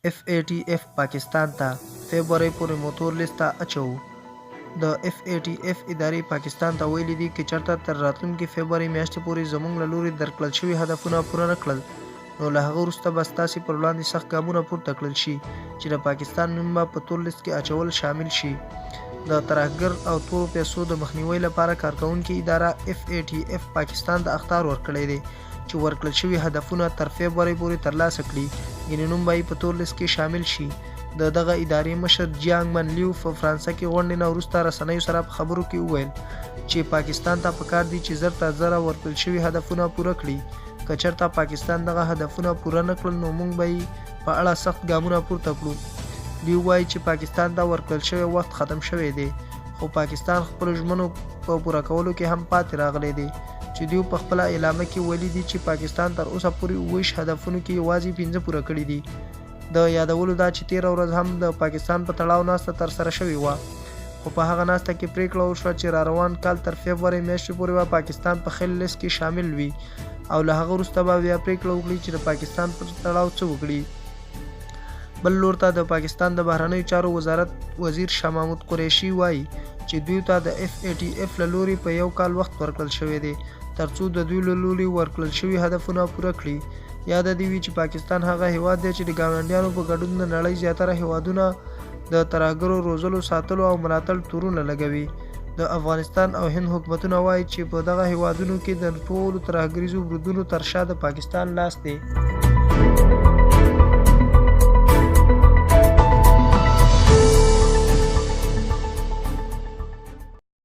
FATF پاکستان ته فبرवरी پورې موتور لیست ته اچوو. د FATF ادارې پاکستان ته ویلي دي که چېرته تر راتلونکي فبرवरी میاشتې پورې زموږ له لوري درکړل شوي هدفونه پوره نه کړل، نو له هغه وروسته به ستاسې پر وړاندې سخت ګامونه پورته کړل شي چې د پاکستان نوم به په تور لیست کې اچول شامل شي. د ترهګر او تورو پیسو د مخنیوي لپاره کارکوونکې اداره FATF پاکستان ته اخطار ورکړی دی چې ورکړل شوي هدفونه تر فبرवरी پورې ترلاسه کړي، یعنې نوم به یې په تور لیست کې شامل شي. د دغه ادارې مشر جیانګ من لیو په فرانسه کې غونډې نه وروسته رسنیو سره په خبرو کې وویل چې پاکستان ته پکار دي چې زر تر زره ورکړل شوي هدفونه پوره کړي. که چېرته پاکستان دغه هدفونه پوره نه کړل نو موږ به یې په اړه سخت ګامونه پورته کړو. لیو وایي چې پاکستان ته ورکړل شوی وخت ختم شوی دی، خو پاکستان خپلو ژمنو په پوره کولو کې هم پاتې راغلی دی چې دوی په خپله اعلامیه کې ویلي دي چې پاکستان تر اوسه پورې 27 هدفونو کې یوازې 5 پوره کړي دي. د یادولو دا چې تېره ورځ هم د پاکستان په تړاو ناسته ترسره شوې وه، خو په هغه ناسته کې پریکړه وشوه چې را روان کال تر فبرवरी میاشتې پورې به پاکستان په خیل لیست کې شامل وي او له هغه وروسته به بیا پریکړه وکړي چې د پاکستان پر تړاو څه وکړي. بل لور ته د پاکستان د بهرنیو چارو وزارت وزیر شاه محمود قریشي وایي چې دوی ته د FATF له لوري په 1 کال وخت ورکړل شوی دی ترڅو د دوی له لوري ورکړل شوي هدفونه پوره کړي. یاد دې وي چې پاکستان هغه هیواد دی چې د ګاونډیانو په ګډون د نړۍ زیاتره هیوادونه د ترهګرو روزلو، ساتلو او ملاتړ تورونه لګوي. د افغانستان او هند حکومتونه وایي چې په دغه هیوادونو کې د ټولو ترهګریزو بریدونو تر شا د پاکستان لاس دی.